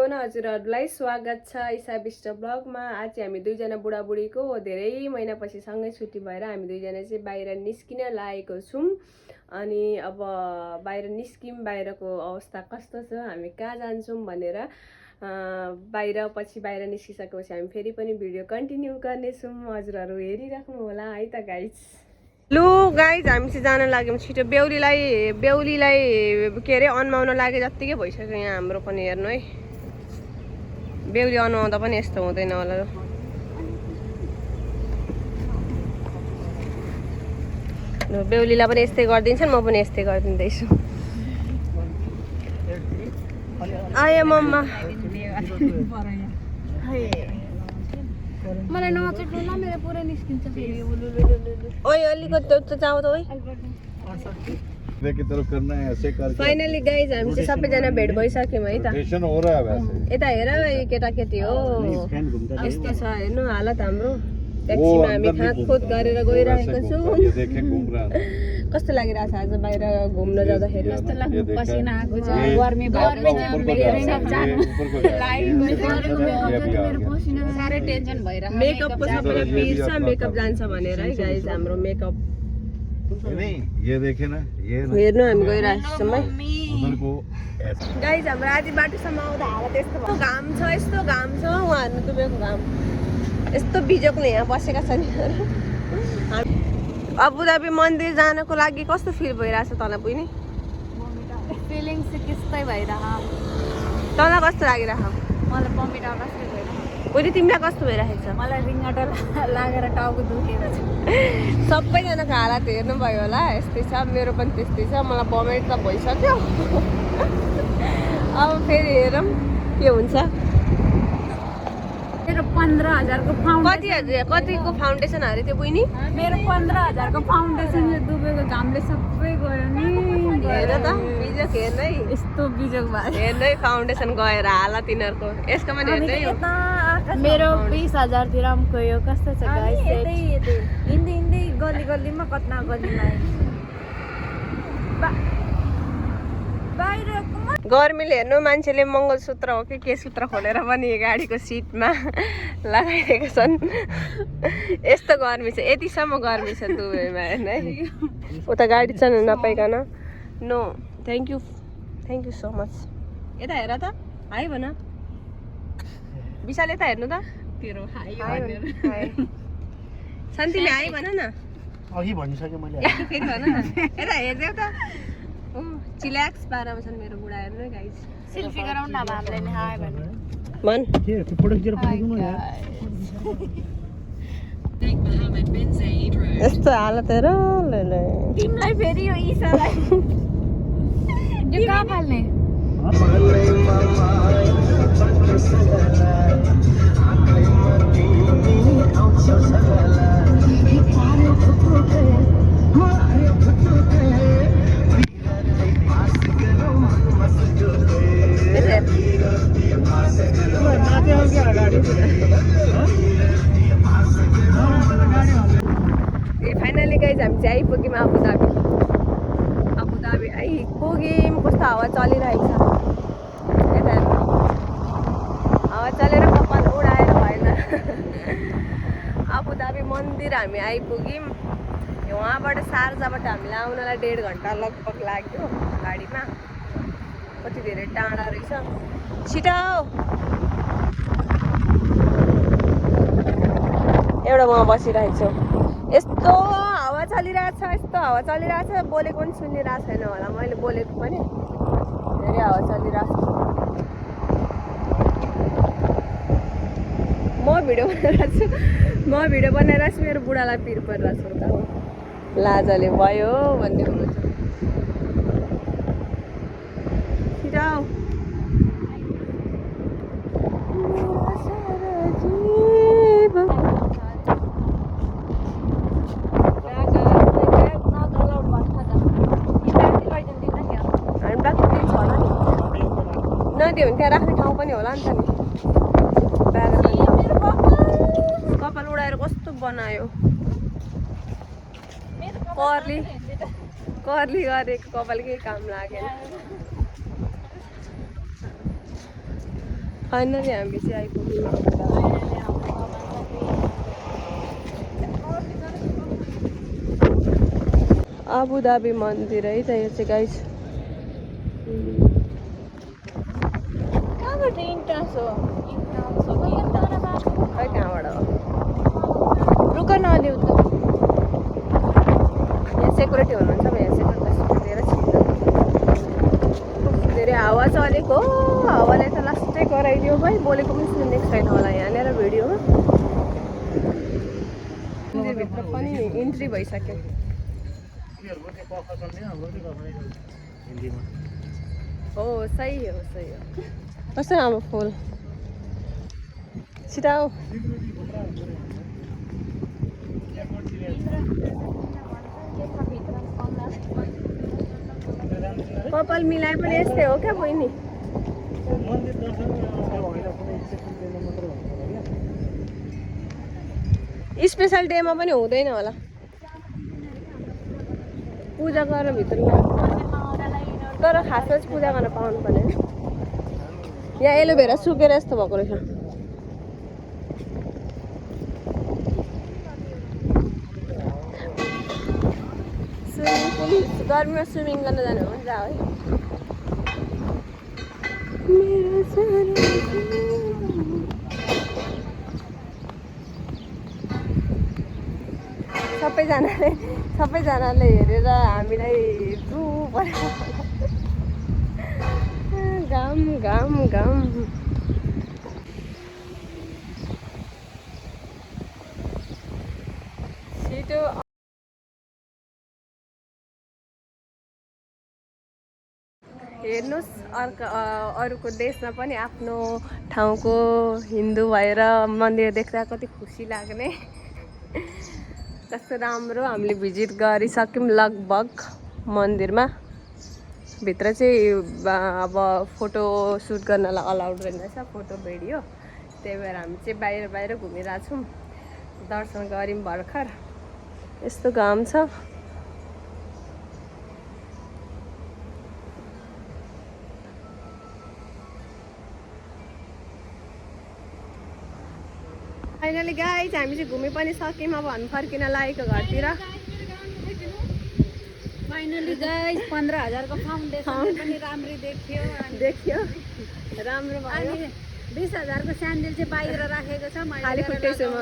पुनः हजुरहरूलाई स्वागत छ ईशा विष्ट ब्लगमा। आज चाहिँ हामी दुईजना बुढाबुढीको धेरै महिनापछि सँगै छुट्टी भएर हामी दुईजना चाहिँ बाहिर निस्किन लागेको छौँ। अनि अब बाहिर निस्क्यौँ, बाहिरको अवस्था कस्तो छ, हामी कहाँ जान्छौँ भनेर बाहिर निस्किसकेपछि हामी फेरि पनि भिडियो कन्टिन्यू गर्नेछौँ। हजुरहरू हेरिराख्नु होला है त गाइज। लु गाइज, हामी चाहिँ जान लाग्यौँ छिटो। बेहुलीलाई के अरे अन्माउन लागे जत्तिकै भइसक्यो यहाँ हाम्रो पनि। हेर्नु है, बेहुली अन्माउँदा पनि यस्तो हुँदैन होला। बेहुलीलाई पनि यस्तै गरिदिन्छन्, म पनि यस्तै गरिदिँदैछु। आयो मम्मा। मलाई नचेट्नु ल, मेरो पुरै निस्किन्छ फेरि। ओए अलिकति त जाऊ त ओए। फाइनली गाइज हामी चाहिँ सबैजना भेट भइसक्यौँ है त। यता हेर केटाकेटी हो, यस्तो छ हेर्नु हालत हाम्रो। ट्याक्सीमा हामी खाँदखुँद गरेर गइरहेको छौँ। कस्तो लागिरहेछ आज बाहिर घुम्न जाँदाखेरि? कस्तो लाग्यो, पसिना आएको छ, गर्मी साह्रै टेन्सन भइरहेको। मेकअपको सबैले पिर्छ, मेकअप जान्छ भनेर है गाइज। हाम्रो मेकअप हेर्नु हामी गइरहेको छौँ है गाइज। हाम्रो आधी बाटोसम्म आउँदा हालत यस्तो भयो। घाम छ, यस्तो घाम छ, उहाँहरू डुबेको घाम यस्तो बिजोकले यहाँ बसेका छन्। अबुधाबी मन्दिर जानको लागि कस्तो फिल भइरहेछ तँलाई बहिनी? फिलिङ चाहिँ त्यस्तै भइरहेको। तँलाई कस्तो लागिरहेछ? मलाई भमिट आउन जस्तै भइरहेको। बहिनी तिमीलाई कस्तो भइरहेको छ? मलाई रिङ्गटा लागेर टाउको दुखेको छ। सबैजनाको हालत हेर्नुभयो होला, यस्तै छ। मेरो पनि त्यस्तै छ, मलाई भमिट त भइसक्यो। अब फेरि हेरौँ के हुन्छ। मेरो 15,000 को कतिको फाउन्डेसन हारे त्यो बहिनी? मेरो 15,000 को फाउन्डेसनले डुबेको घामले सबै गयो नि। हेर त बिजोक, हेर्नै यस्तो बिजोक भयो। हेर्नै फाउन्डेसन गएर हालत तिनीहरूको। यसको पनि हेर्नै मेरो 20,000 तिर गयो। कस्तो छ गाइस? हिँड्दै हिँड्दै गल्ली गल्लीमा कतना गल्लीमा बाहिरको गर्मीले हेर्नु, मान्छेले मङ्गलसूत्र हो कि के सूत्र खोलेर पनि गाडीको सिटमा लगाइदिएका छन्। यस्तो गर्मी छ, यतिसम्म गर्मी छ दुबईमा हेर्नु है। उता गाडी चल्न नपाइकन। No thank you so much. यता हेर त, हाई भन। विशाल यता हेर्नु त। शान्तिले हाई भन न। अघि भनिसकेँ मैले। फेरि भन न, यता हेर्देऊ त। चिल्याक्स पारामा छन् मेरो बुढा। हेर्नु गाइस, सेल्फी गराउन अब हामीले नि हाय भने मन के फोटो खिचेर पठाइदिनु न यार। यस्तो हालत हेर। तिमीलाई फेरि यो ईशालाई यो कहाँ फाल्ने? फाइनली गाइज हामी चाहिँ आइपुग्यौँ अबुधाबी आइपुग्यौँ। कस्तो हावा चलिरहेको छ यता हेर्नु। हावा चलेर कपाल उडाएर भएन। अबुधाबी मन्दिर हामी आइपुग्यौँ। उहाँबाट शारजाबाट हामीलाई आउनलाई 1.5 घन्टा लगभग लाग्यो गाडीमा। कति धेरै टाढा रहेछ। छिटो एउटा म बसिरहेको छु। यस्तो हावा चलिरहेछ, बोलेको पनि सुनिरहेको छैन होला। मैले बोलेको पनि धेरै हावा चलिरहेछ। म भिडियो बनाइरहेको छु, मेरो बुढालाई पिर परिरहेको छ। लाजले भयो भन्ने हुनुहुन्छ। छिटो नदियो भने त्यहाँ राख्ने ठाउँ पनि होला नि त नि। कपाल उडाएर कस्तो बनायो। कर्ली गरेको कपाल केही काम लागेन। फाइनली हामी चाहिँ आइपुग्यौँ अबुधाबी मन्दिर है त यो चाहिँ गाइस। कहाँबाट इन्ट्रान्स हो? खै कहाँबाट हो? रुक न अलि उता। यहाँ सेक्युरिटी हुनुहुन्छ म यहाँ सेक्युरिटी लिएर छिर्नु। कस्तो धेरै हावा चलेको हावाले त लास्टै गराइदियो भाइ। बोलेको पनि सुनेको छैन होला यहाँनिर भिडियोमा। मन्दिरभित्र पनि इन्ट्री भइसक्यो। हो सही हो सही हो। कस्तो राम्रो फुल छिटो आऊ। कपाल मिलाए पनि यस्तै हो क्या बहिनी। स्पेसल डेमा पनि हुँदैन होला। पूजा गरेर भित्र तर खासमा चाहिँ पूजा गर्न पाउनु पर्ने। यहाँ एलोभेरा सुकेर यस्तो भएको रहेछ। स्विमिङ पुल गर्मीमा स्विमिङ गर्न जानु भने जा है। सबैजनाले हेरेर हामीलाई रु पऱ्यो। घाम घाम घाम छिटो। हेर्नुहोस् अरूको देशमा पनि आफ्नो ठाउँको हिन्दू भएर मन्दिर देख्दा कति खुसी लाग्ने। कस्तो राम्रो हामीले भिजिट गरिसक्यौँ लगभग मन्दिरमा। भित्र चाहिँ अब फोटो सुट गर्नलाई अलाउड रहेछ, फोटो भिडियो। त्यही भएर हामी चाहिँ बाहिर घुमिरहेको छौँ। दर्शन गऱ्यौँ भर्खर। यस्तो घाम छ। फाइनली गाइज हामी चाहिँ घुमि पनि सक्यौँ। अब हामी फर्किन लागेको घरतिर। फाइनली गाइस 15,000 को फाउन्डेसन पनि राम्रै देखियो राम्रो भयो। अनि 20,000 को स्यान्डल चाहिँ बाहिर राखेको छ। खाली खुट्टै छु म।